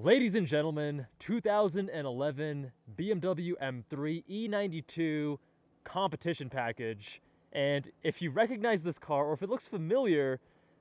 Ladies and gentlemen, 2011 BMW M3 E92 Competition package. And if you recognize this car, or if it looks familiar,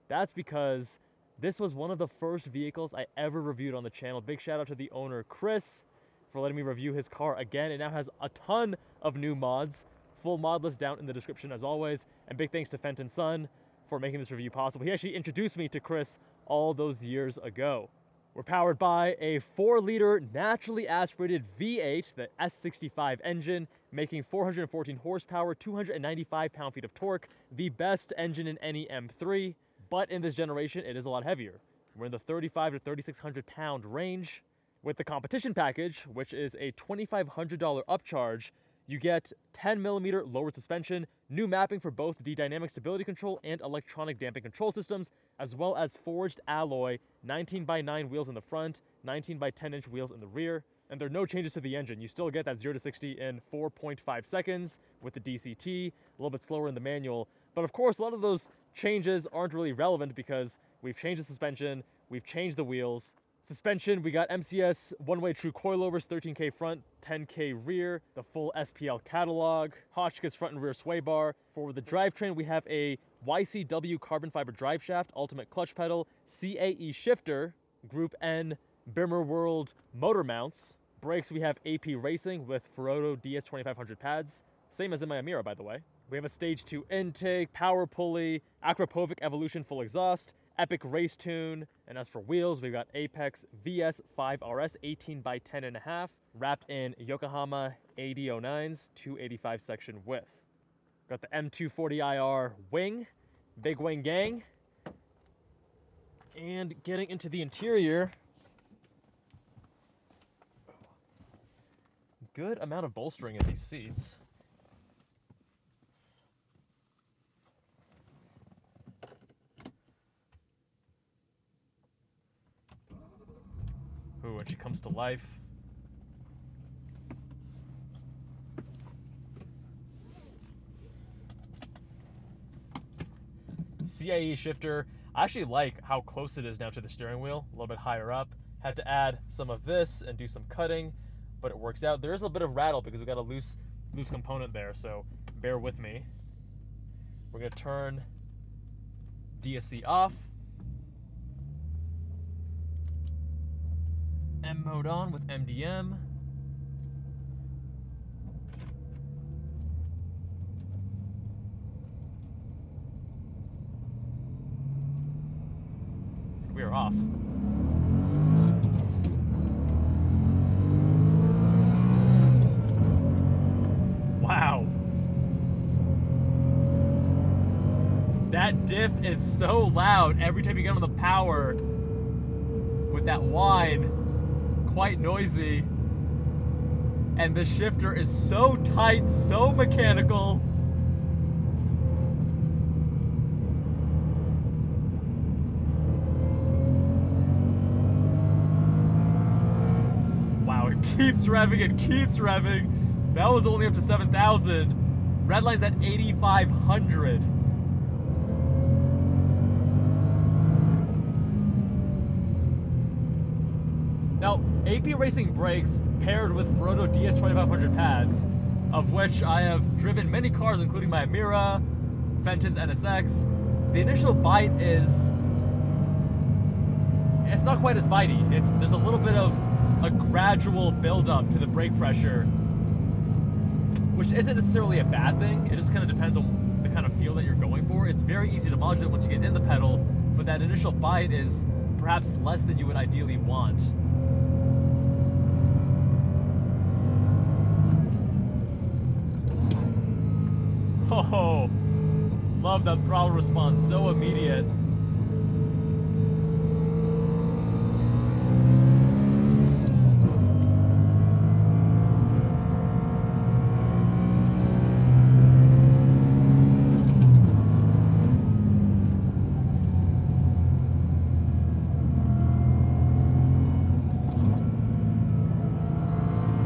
that's because this was one of the first vehicles I ever reviewed on the channel. Big shout out to the owner, Chris, for letting me review his car again. It now has a ton of new mods. Full mod list down in the description as always. And big thanks to Fenton Sun for making this review possible. He actually introduced me to Chris all those years ago. We're powered by a 4-liter naturally aspirated V8, the S65 engine, making 414 horsepower, 295 pound-feet of torque, the best engine in any M3, but in this generation, it is a lot heavier. We're in the 35 to 3,600 pound range. With the competition package, which is a $2,500 upcharge, you get 10mm lowered suspension, new mapping for both the dynamic stability control and electronic damping control systems, as well as forged alloy 19x9 wheels in the front, 19x10-inch wheels in the rear. And there are no changes to the engine. You still get that 0 to 60 in 4.5 seconds with the DCT, a little bit slower in the manual. But of course, a lot of those changes aren't really relevant because we've changed the suspension, we've changed the wheels. Suspension, we got MCS one-way true coilovers, 13K front, 10K rear, the full SPL catalog, Hotchkis front and rear sway bar. For the drivetrain, we have a YCW carbon fiber driveshaft, ultimate clutch pedal, CAE shifter, Group N Bimmerworld motor mounts. Brakes, we have AP Racing with Ferodo DS2500 pads, same as in my Amira, by the way. We have a stage 2 intake, power pulley, Akrapovic Evolution full exhaust, Epic Race Tune, and as for wheels, we've got Apex VS5RS 18x10.5, wrapped in Yokohama 8009s, 285 section width. Got the M240IR wing, big wing gang, and getting into the interior, good amount of bolstering in these seats. Ooh, when she comes to life. CAE shifter. I actually like how close it is now to the steering wheel, a little bit higher up. Had to add some of this and do some cutting, but it works out. There is a bit of rattle because we got a loose component there, so bear with me. We're gonna turn DSC off. M mode on with MDM. We are off. Wow. That diff is so loud every time you get on the power with that whine. Quite noisy, and the shifter is so tight, so mechanical. Wow, it keeps revving, it keeps revving. That was only up to 7,000. Redline's at 8,500. Now, AP Racing brakes paired with Ferodo DS2500 pads, of which I have driven many cars, including my Amira, Fenton's NSX. The initial bite it's not quite as bitey. There's a little bit of a gradual buildup to the brake pressure, which isn't necessarily a bad thing. It just kind of depends on the kind of feel that you're going for. It's very easy to modulate once you get in the pedal, but that initial bite is perhaps less than you would ideally want. Oh, love that throttle response, so immediate.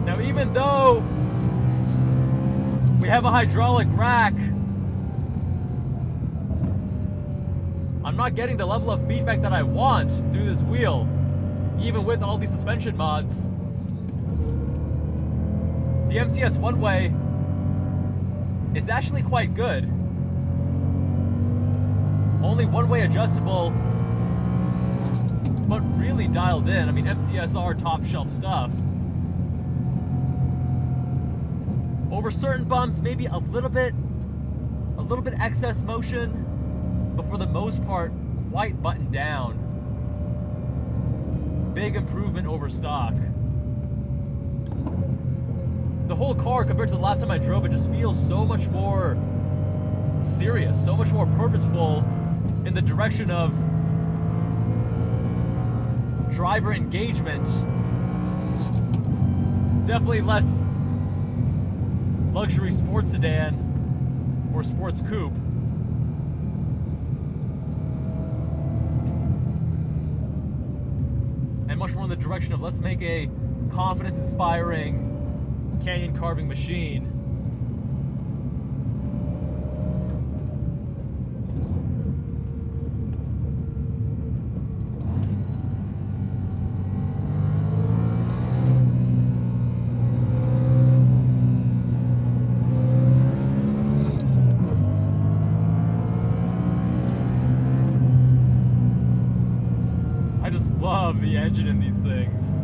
Now, even though we have a hydraulic rack, I'm not getting the level of feedback that I want through this wheel. even with all these suspension mods, the MCS one-way is actually quite good. Only one-way adjustable, but really dialed in. I mean, MCS are top shelf stuff. Over certain bumps, maybe a little bit excess motion, but for the most part, quite buttoned down. Big improvement over stock. The whole car, compared to the last time I drove it, just feels so much more serious, so much more purposeful in the direction of driver engagement. Definitely less luxury sports sedan or sports coupe. And much more in the direction of let's make a confidence-inspiring canyon carving machine. I just love the engine in these things.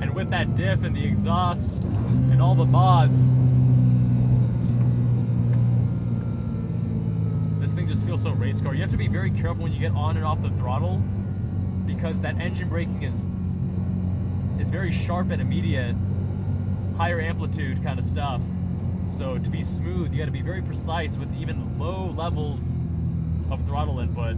And with that diff and the exhaust and all the mods, this thing just feels so race car. You have to be very careful when you get on and off the throttle, because that engine braking is very sharp and immediate, higher amplitude kind of stuff. So to be smooth, you got to be very precise with even low levels of throttle input.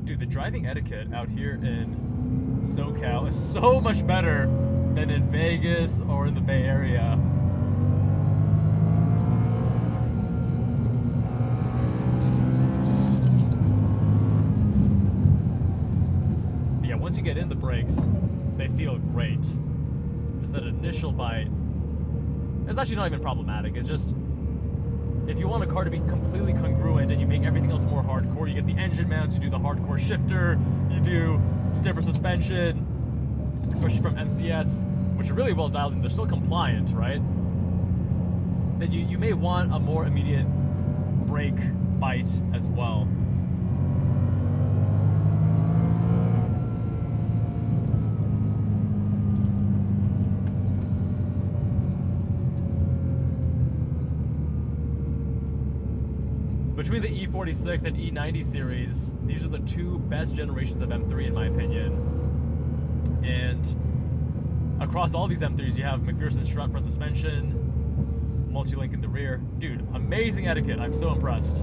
Dude, the driving etiquette out here in SoCal is so much better than in Vegas or in the Bay Area. Yeah, once you get in the brakes, they feel great. Just that initial bite, it's actually not even problematic. It's just, if you want a car to be completely congruent and you make everything else more hardcore, you get the engine mounts, you do the hardcore shifter, you do stiffer suspension, especially from MCS, which are really well dialed in. They're still compliant, right? Then you may want a more immediate brake bite as well. Between the E46 and E90 series, these are the two best generations of M3 in my opinion. And across all these M3s, you have McPherson strut front suspension, multi-link in the rear. Dude, amazing etiquette. I'm so impressed. A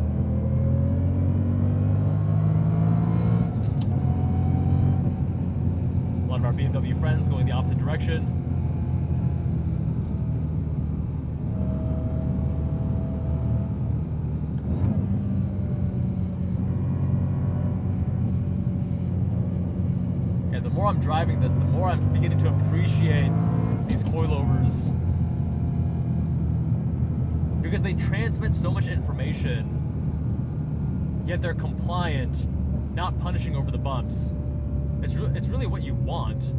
lot of our BMW friends going the opposite direction. The more I'm driving this, the more I'm beginning to appreciate these coilovers, because they transmit so much information, yet they're compliant, not punishing over the bumps. It's really what you want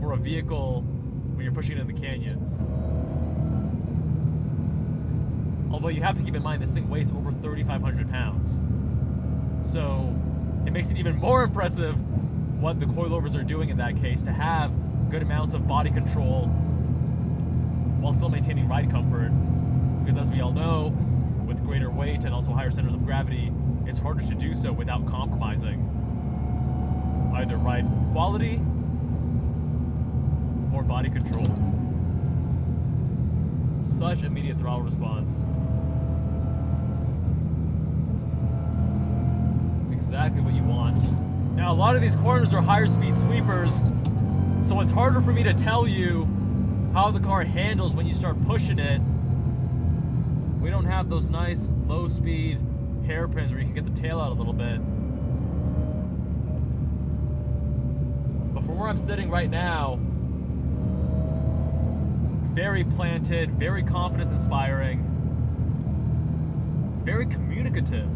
for a vehicle when you're pushing it in the canyons. Although you have to keep in mind this thing weighs over 3,500 pounds. So it makes it even more impressive what the coilovers are doing in that case, to have good amounts of body control while still maintaining ride comfort. Because as we all know, with greater weight and also higher centers of gravity, it's harder to do so without compromising either ride quality or body control. Such immediate throttle response. Exactly what you want. Now, a lot of these corners are higher speed sweepers, so it's harder for me to tell you how the car handles when you start pushing it. We don't have those nice low speed hairpins where you can get the tail out a little bit. But from where I'm sitting right now, Very planted, very confidence-inspiring, very communicative.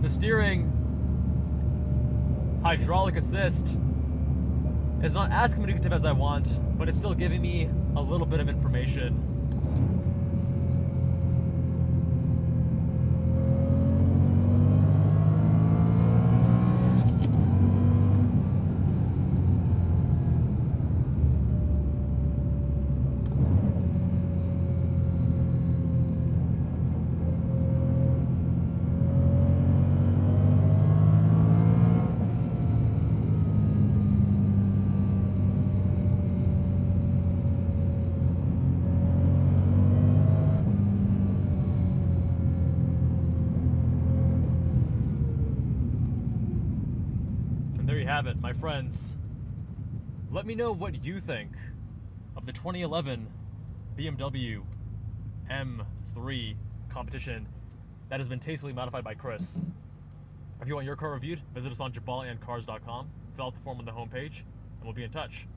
The steering hydraulic assist is not as communicative as I want, but it's still giving me a little bit of information. Have it, my friends. Let me know what you think of the 2011 BMW M3 Competition that has been tastefully modified by Chris. If you want your car reviewed, visit us on JabalAndCars.com, fill out the form on the homepage, and we'll be in touch.